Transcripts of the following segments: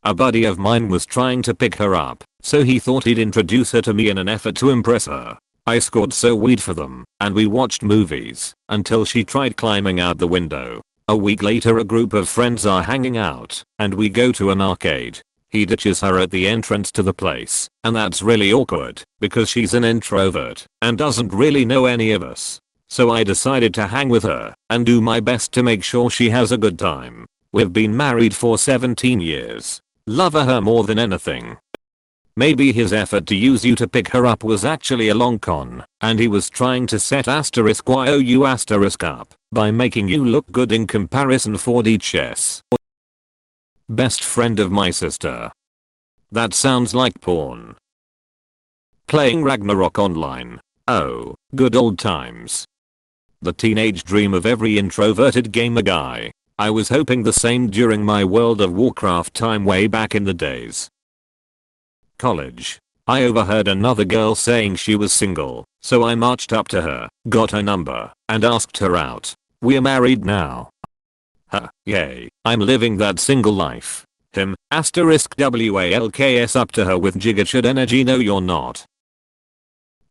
A buddy of mine was trying to pick her up, so he thought he'd introduce her to me in an effort to impress her. I scored so weed for them, and we watched movies, until she tried climbing out the window. A week later a group of friends are hanging out, and we go to an arcade. He ditches her at the entrance to the place, and that's really awkward, because she's an introvert, and doesn't really know any of us. So I decided to hang with her, and do my best to make sure she has a good time. We've been married for 17 years. Love her more than anything. Maybe his effort to use you to pick her up was actually a long con, and he was trying to set *YOU* up by making you look good in comparison 4D chess. Best friend of my sister. That sounds like porn. Playing Ragnarok online. Oh, good old times. The teenage dream of every introverted gamer guy. I was hoping the same during my World of Warcraft time way back in the days. College. I overheard another girl saying she was single, so I marched up to her, got her number, and asked her out. We're married now. Huh, yay, I'm living that single life. *WALKS up to her with gigachud energy. No you're not.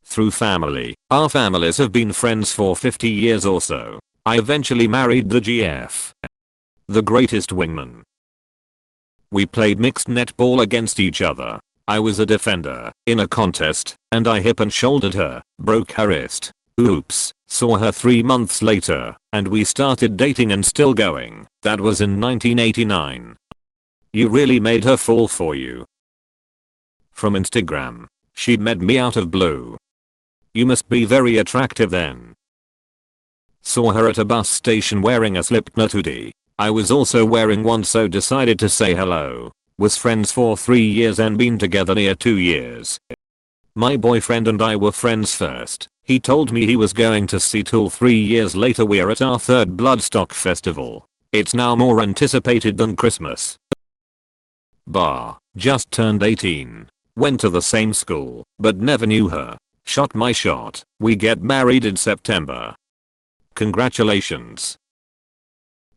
Through family. Our families have been friends for 50 years or so. I eventually married the GF. The greatest wingman. We played mixed netball against each other. I was a defender, in a contest, and I hip and shouldered her, broke her wrist. Oops, saw her 3 months later, and we started dating and still going. That was in 1989. You really made her fall for you. From Instagram. She met me out of blue. You must be very attractive then. Saw her at a bus station wearing a Slipknot hoodie. I was also wearing one, so decided to say hello. Was friends for 3 years and been together near 2 years. My boyfriend and I were friends first. He told me he was going to see Tool 3 years later. We're at our 3rd Bloodstock festival. It's now more anticipated than Christmas. Bar. Just turned 18. Went to the same school, but never knew her. Shot my shot. We get married in September. Congratulations.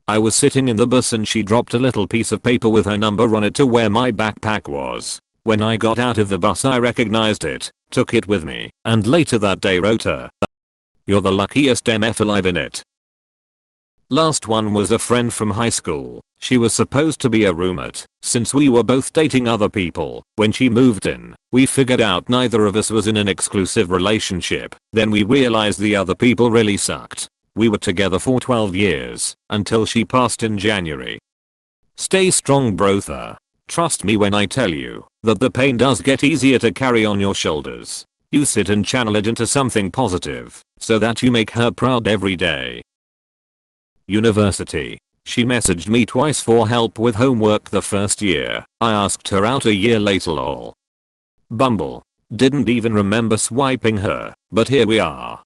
I was sitting in the bus and she dropped a little piece of paper with her number on it to where my backpack was. When I got out of the bus I recognized it, took it with me, and later that day wrote her. You're the luckiest MF alive in it. Last one was a friend from high school. She was supposed to be a roommate, since we were both dating other people. When she moved in, we figured out neither of us was in an exclusive relationship. Then we realized the other people really sucked. We were together for 12 years, until she passed in January. Stay strong brother. Trust me when I tell you, that the pain does get easier to carry on your shoulders. You sit and channel it into something positive, so that you make her proud every day. University. She messaged me twice for help with homework the first year. I asked her out a year later lol. Bumble. Didn't even remember swiping her, but here we are.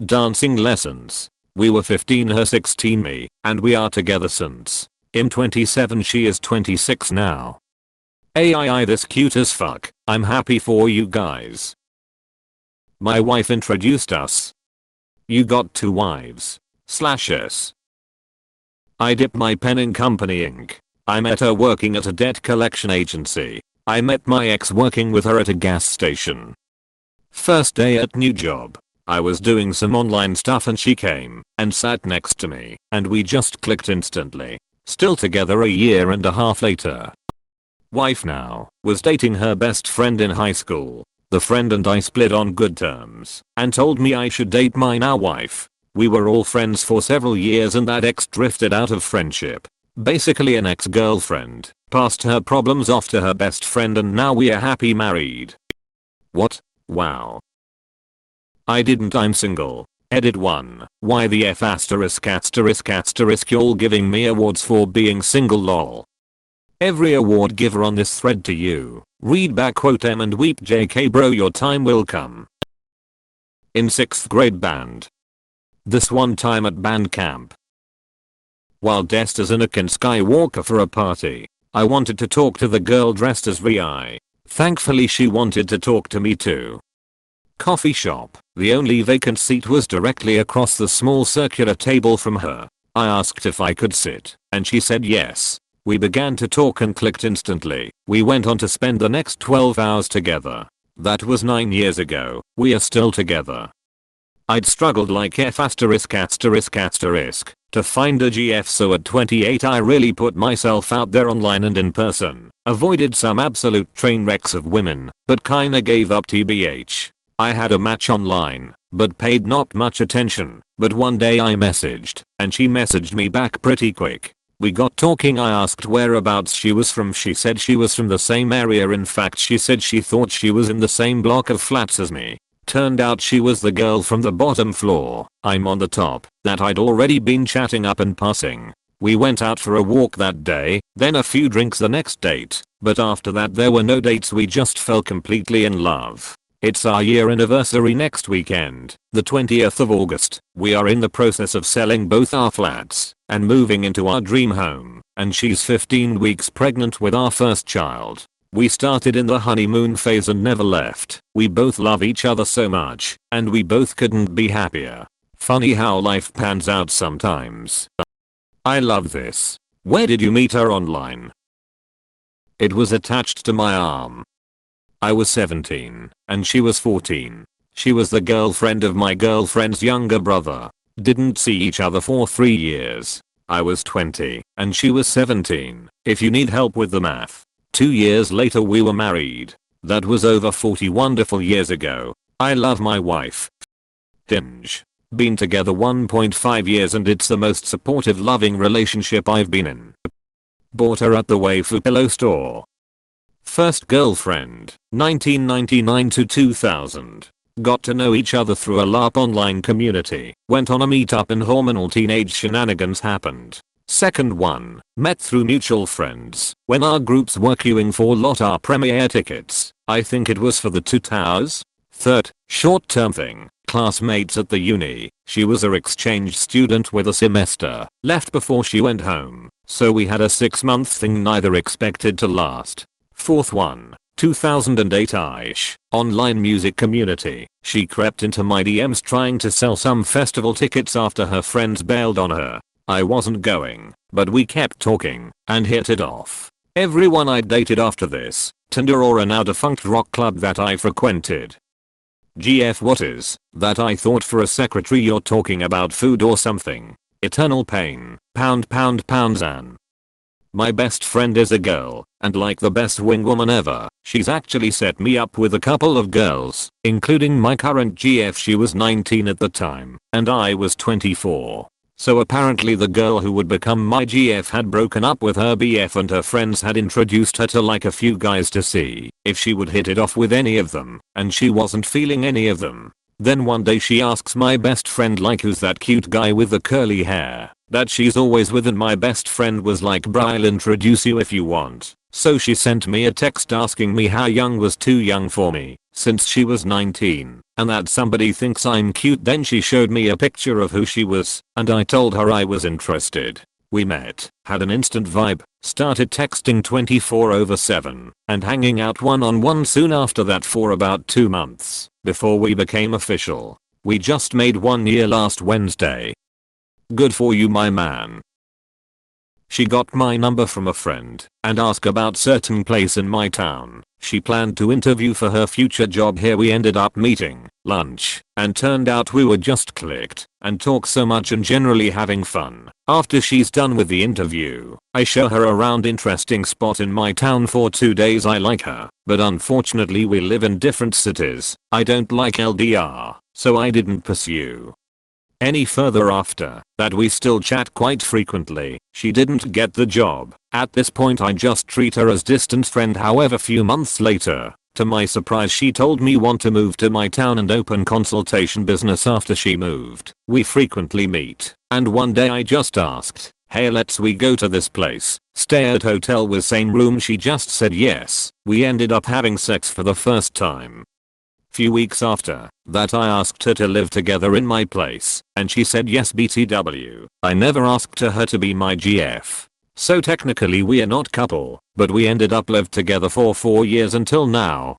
Dancing lessons. We were 15, her 16, me, and we are together since. I'm 27, she is 26 now. AI this cute as fuck. I'm happy for you guys. My wife introduced us. You got 2 wives. /s. I dip my pen in company ink. I met her working at a debt collection agency. I met my ex working with her at a gas station. First day at new job. I was doing some online stuff and she came and sat next to me, and we just clicked instantly. Still together a year and a half later. Wife now. Was dating her best friend in high school. The friend and I split on good terms and told me I should date my now wife. We were all friends for several years and that ex drifted out of friendship. Basically an ex-girlfriend. Passed her problems off to her best friend and now we are happy married. What? Wow. I didn't. I'm single. Edit 1. Why the F ****** you're giving me awards for being single lol. Every award giver on this thread to you. Read back quote M and weep JK bro, your time will come. In 6th grade band. This one time at band camp. While dressed as Anakin Skywalker for a party, I wanted to talk to the girl dressed as Rey. Thankfully she wanted to talk to me too. Coffee shop. The only vacant seat was directly across the small circular table from her. I asked if I could sit, and she said yes. We began to talk and clicked instantly. We went on to spend the next 12 hours together. That was 9 years ago. We are still together. I'd struggled like F*** to find a GF, so at 28 I really put myself out there online and in person. Avoided some absolute train wrecks of women, but kinda gave up TBH. I had a match online, but paid not much attention. But one day I messaged, and she messaged me back pretty quick. We got talking. I asked whereabouts she was from. She said she was from the same area. In fact, she said she thought she was in the same block of flats as me. Turned out she was the girl from the bottom floor. I'm on the top. That I'd already been chatting up and passing. We went out for a walk that day, then a few drinks the next date, but after that there were no dates. We just fell completely in love. It's our year anniversary next weekend, the 20th of August. We are in the process of selling both our flats and moving into our dream home, and she's 15 weeks pregnant with our first child. We started in the honeymoon phase and never left. We both love each other so much, and we both couldn't be happier. Funny how life pans out sometimes. I love this. Where did you meet her online? It was attached to my arm. I was 17, and she was 14. She was the girlfriend of my girlfriend's younger brother. Didn't see each other for 3 years. I was 20, and she was 17, if you need help with the math. 2 years later we were married. That was over 40 wonderful years ago. I love my wife. Hinge. Been together 1.5 years and it's the most supportive, loving relationship I've been in. Bought her at the Waifu pillow store. First girlfriend, 1999 to 2000. Got to know each other through a LARP online community. Went on a meetup and hormonal teenage shenanigans happened. Second one, met through mutual friends when our groups were queuing for Lotta premiere tickets. I think it was for the Two Towers. Third, short-term thing, classmates at the uni. She was a exchange student with a semester left before she went home, so we had a 6-month thing neither expected to last. Fourth one, 2008-ish, online music community. She crept into my DMs trying to sell some festival tickets after her friends bailed on her. I wasn't going, but we kept talking and hit it off. Everyone I dated after this, Tinder or a now defunct rock club that I frequented. GF, what is that? I thought for a secretary you're talking about food or something. Eternal pain. Pound. My best friend is a girl, and like the best wingwoman ever, she's actually set me up with a couple of girls, including my current GF. She was 19 at the time, and I was 24. So apparently the girl who would become my GF had broken up with her BF and her friends had introduced her to like a few guys to see if she would hit it off with any of them, and she wasn't feeling any of them. Then one day she asks my best friend like, who's that cute guy with the curly hair that she's always with, and my best friend was like, bruh, I'll introduce you if you want. So she sent me a text asking me how young was too young for me, since she was 19, and that somebody thinks I'm cute. Then she showed me a picture of who she was, and I told her I was interested. We met, had an instant vibe, started texting 24/7, and hanging out one-on-one soon after that for about 2 months, before we became official. We just made 1 year last Wednesday. Good for you, my man. She got my number from a friend and asked about certain place in my town. She planned to interview for her future job here. We ended up meeting, lunch, and turned out we were just clicked and talk so much and generally having fun. After she's done with the interview, I show her around interesting spot in my town for 2 days. I like her, but unfortunately we live in different cities. I don't like LDR, so I didn't pursue any further. After that we still chat quite frequently. She didn't get the job. At this point I just treat her as distant friend. However, few months later, to my surprise, she told me want to move to my town and open consultation business after she moved. We frequently meet, and one day I just asked, hey, let's we go to this place, stay at hotel with same room. She just said yes. We ended up having sex for the first time. Few weeks after that I asked her to live together in my place, and she said yes. BTW, I never asked her to be my GF. So technically we are not couple, but we ended up lived together for 4 years until now.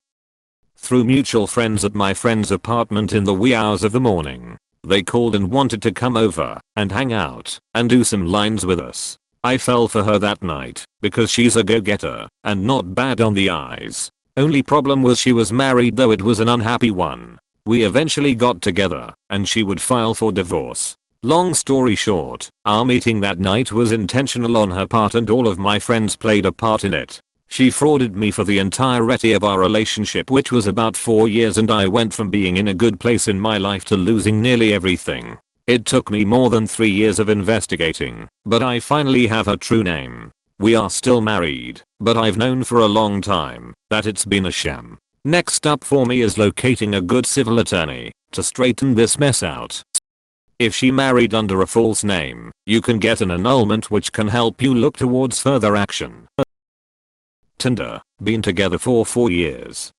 Through mutual friends at my friend's apartment in the wee hours of the morning. They called and wanted to come over and hang out and do some lines with us. I fell for her that night because she's a go-getter and not bad on the eyes. Only problem was she was married, though it was an unhappy one. We eventually got together and she would file for divorce. Long story short, our meeting that night was intentional on her part and all of my friends played a part in it. She frauded me for the entirety of our relationship, which was about 4 years, and I went from being in a good place in my life to losing nearly everything. It took me more than 3 years of investigating, but I finally have her true name. We are still married, but I've known for a long time that it's been a sham. Next up for me is locating a good civil attorney to straighten this mess out. If she married under a false name, you can get an annulment which can help you look towards further action. Tinder, been together for 4 years.